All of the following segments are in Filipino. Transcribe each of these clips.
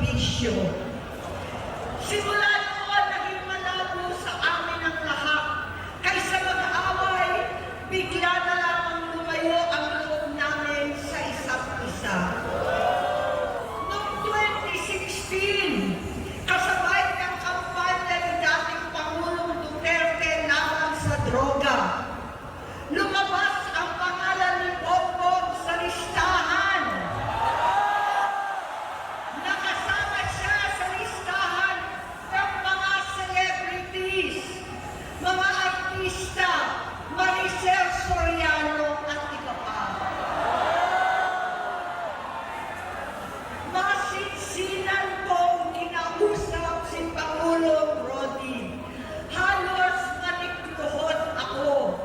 bisyo. Simula noon, naging malabo sa amin ang lahat. Kaysa mag-away, bigla na lamang lumayo ang loob namin sa isa't isa. Noong 2016, kasabay ng kampanya ni dating Pangulong Duterte laban sa droga, lumabas ang pangalan ni Bongbong sa listahan. Nakasama siya sa listahan ng mga celebrities, mga artista, Maricel Soriano at iba pa. Masinsinan kong kinausap si Pangulong Rodi. Halos manikluhod ako.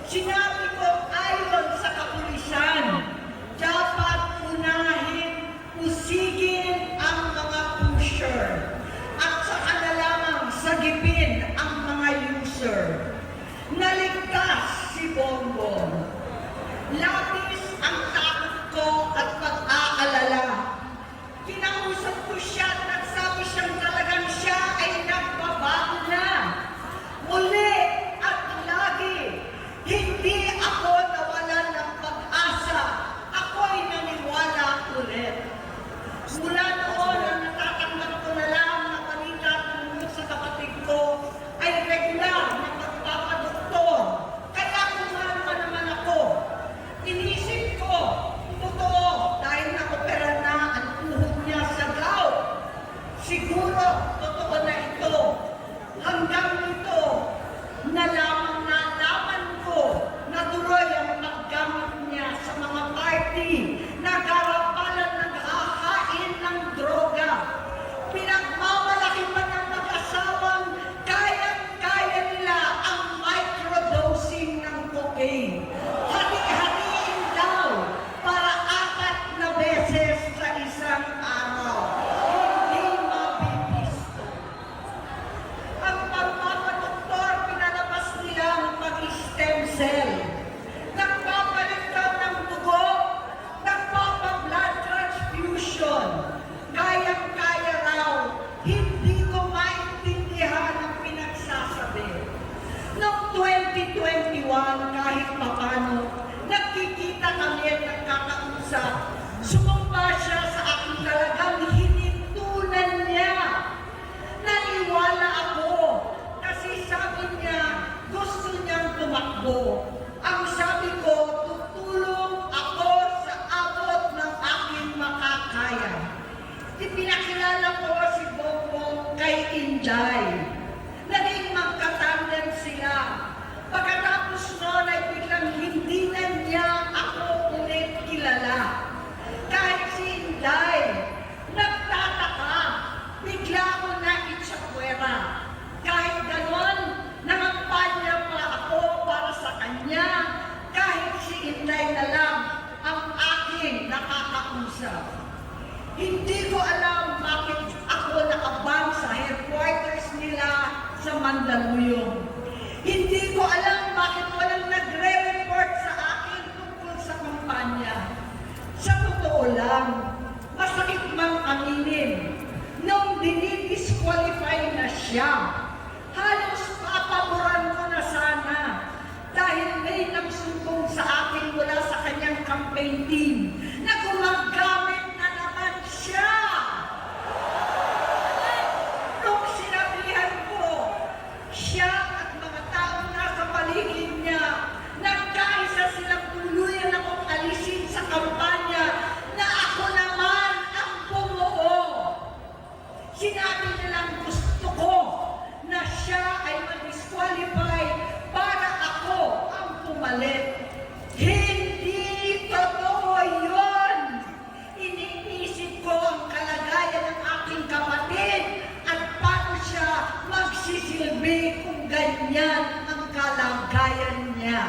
Sinabi ko ayon sa kapulisan, dapat unahin, usigin ang mga pusher at saka na lamang sagipin ang mga user. Naligtas si Bongbong. Labis ang takot ko at pag-aalala. Kinausap ko siya at nagsabi siyang talagang siya ay nagbabago na. Muli at lagi, hindi ako nawalan ng pag-asa. Ako'y naniwala ulit. Mula noon, ang natatanggap ko na lang na balita tungkol sa kapatid ko ay regular na pagpapadoktor. Kaya kumalma naman ako. Inisip ko, totoo, dahil na-opera na ang tuhod niya sa gout. Siguro, totoo na ito. Hanggang nito, nalaman ko na tuloy ang paggamit niya sa mga party na garapalan naghahain ng droga. Pinagmamalaki pa ng mag-asawang kayang-kaya nila ang microdosing ng cocaine. Hati-hatiin daw para 4 na beses sa isang araw. Hindi mabibisto. Ang pagpapadoktor, pinalabas nila ang pag-stem cell. Nagpapalit ka ng dugo, nagpapa-blood transfusion. Kayang-kaya raw, hindi ko maintindihan ang pinagsasabi. Noong 2021, kahit papano, nagkikita kami at nagkakausap. Sumumpa siya sa akin, talagang hinintunan niya. Naniwala ako kasi sabi niya gusto niyang tumakbo. Ang sabi ko, tutulong ako sa abot ng aking makakaya. Ipinakilala ko si Bongbong kay Inday. Naging magkatandem sila. Pagkatapos noon ay biglang hindi na niya ako ulit kilala. Kahit si Inday, nagtataka, bigla ko na itsakwera. Kahit ganon, nangampanya pa ako para sa kanya. Kahit si Inday na lang ang aking nakakausap. Hindi ko alam bakit ako nakabang sa headquarters nila sa Mandaluyong. Hindi ko alam bakit walang nagre-report sa akin tungkol sa kampanya. Sa totoo lang, masakit mang aminin, nung dinidisqualify na siya, halos papaboran ko na sana dahil may nagsumbong sa akin mula sa kanyang campaign team na gumagamit na naman siya. Nung sinabihan ko, siya at mga taong nasa paligid niya, nagkaisa silang tuluyan akong alisin sa kampanya na ako naman ang bumuo. Sinabi nilang gusto ko na siya ay mag-disqualify para ako ang pumalit. Hindi totoo yun! Iniisip ko ang kalagayan ng aking kapatid at paano siya magsisilbi kung ganyan ang kalagayan niya.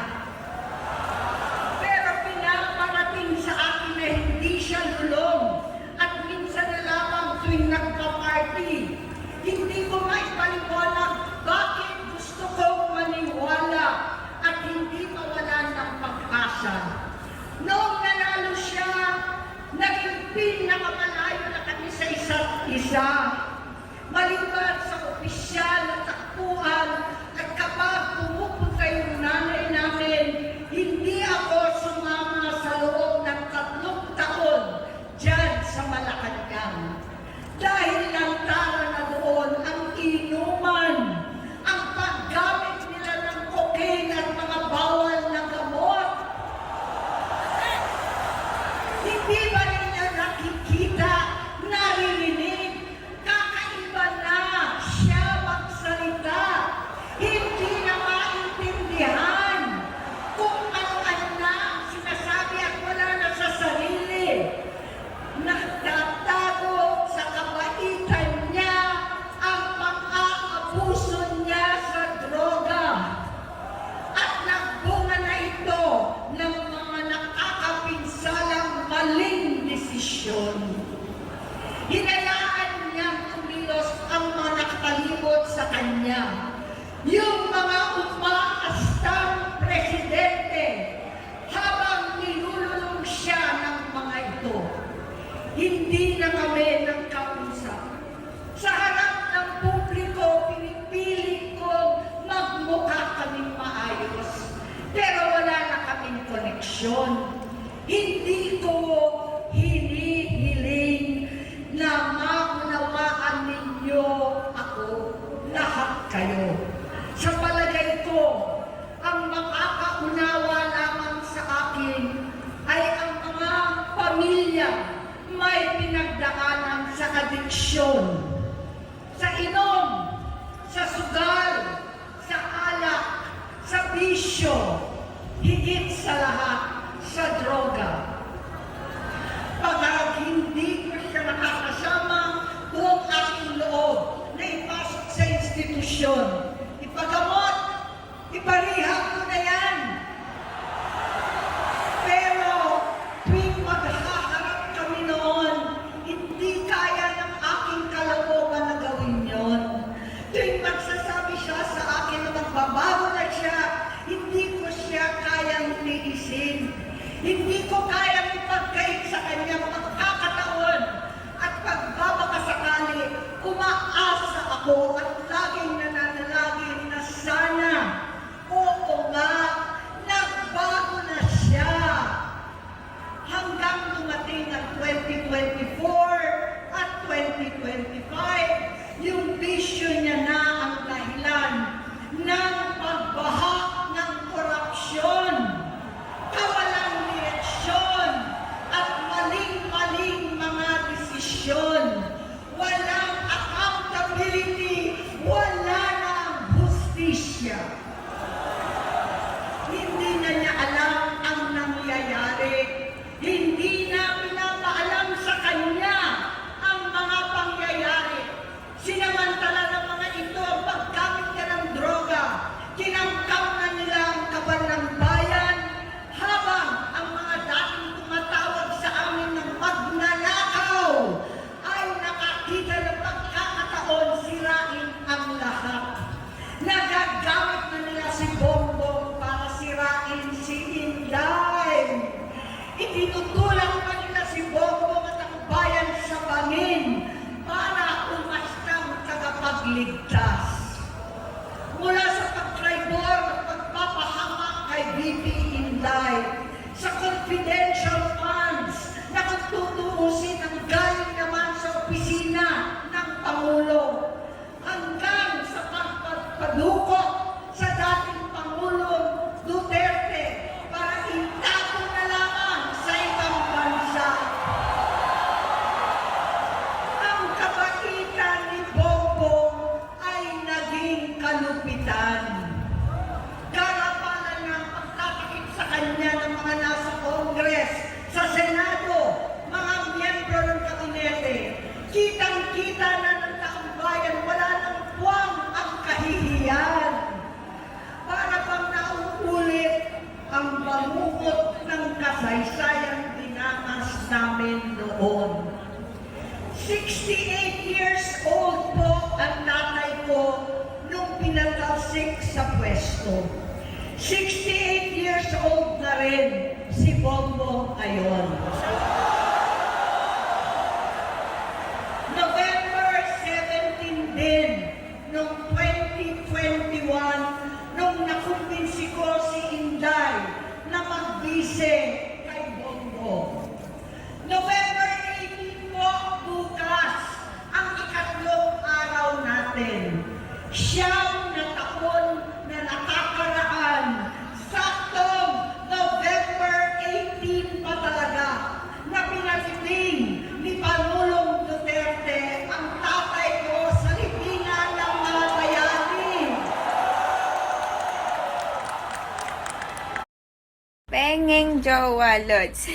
Pero pinaparating sa akin na hindi siya lulong at minsan na lamang tuwing nagpa-party. Hindi ko maipaliwanag bakit gusto kong maniwala at hindi mawalan ng pag-asa. Noong nanalo siya, naging pinakamalayo na kami sa isa't isa. Maliban sa opisyal na takbuhan at kapag pumupunta yung nanay namin, hindi ako sumama sa loob ng 3 taon dyan sa Malacanang. Dahil lantaran na doon ang inuman, ang paggamit nila ng cocaine at mga bawal na gamot. Hindi ba ninyo nakikita, naririnig, kakaiba na siya magsalita, hindi na maintindihan kung ano-ano na sinasabi at wala na sa sarili. Nagtatago sa kabaitan niya ang pang-aabuso niya sa droga. At nagbunga na ito ng mga nakakapinsalang maling desisyon. Hinayaan niyang kumilos ang mga nakatalibot sa kanya. Yung mga umaastang presidente habang nilululong siya ng mga ito. Hindi na kami nagkausap. Sa harap ng publiko, pinipilit kong magmukha kaming maayos. Pero wala na kaming koneksyon. Hindi ko hinihiling na maunawaan ninyo ako, lahat kayo. Sa palagay ko, ang makakaunawa lamang sa akin ay ang mga pamilya may pinagdaanan sa adiksyon, sa inom, sa sugal, sa alak, sa bisyo, higit sa lahat, sa droga. Pag hindi ko siya nakakasama, buong aking loob na ipasok sa institusyon, ipagamot, iparihab ko na yan. Pero tuwing maghaharap kami noon, hindi kaya ng aking kalooban na gawin yon. Tuwing magsasabi siya sa akin na magbabago na siya, hindi ko siya kayang tiisin. Hindi ko kayang ipagkait sa kanyang pagkakataon at pagbabakasakali, umaasa ako at laging nananalangin na sana, oo nga, nagbago na siya. Hanggang dumating ang 2024 at 2025, yung bisyo niya na ang dahilan ng pagbaha ng korupsyon, kawalang direksyon, at maling-maling mga desisyon. Walang accountability, wala nang hustisya. Hindi na niya alam ang nangyayari. Hindi na pinapaalam sa kanya ang mga pangyayari. Sinamantala ng mga ito ang paggamit niya ng droga. Kinangkaw na nila ang kaban ng bayan habang ang mga dating tumatawag sa amin ng magnanakaw ay nakakita ng pagkakataon sirain ang lahat. Nagagamit na nila si Bongbong para sirain si Inday. Itinutulak pa nila si Bongbong at ang bayan sa bangin para umastang tagapagligtas. Mula sa pagtraidor at pagpapahamak kay VP Inday, sa confidential funds na kung tutuusin ang galing naman sa opisina ng Pangulo, hanggang sa pagpadukot sa dating Pangulong Duterte para itago na lamang sa ibang bansa. Ang kabaitan ni Bongbong ay naging kalupitan. Garapalan ng pagtatakip sa kanya ng mga nasa Congress, sa Senado, mga miyembro ng kabinete. Kitang-kita na ng taong bayan, wala nang puwang ang kahihiyan. Para bang nauulit ang bangungot ng kasaysayang dinamas namin noon. 68 years old po ang tatay ko nung pinatalsik sa pwesto. 68 years old na rin si Bongbong ngayon. November siyam na taon na nakakaraan. Saktong November 18 pa talaga na pinasiting ni Pangulong Duterte ang tatay ko sa libingan ng mga bayani. Pengeng jowa, Lods.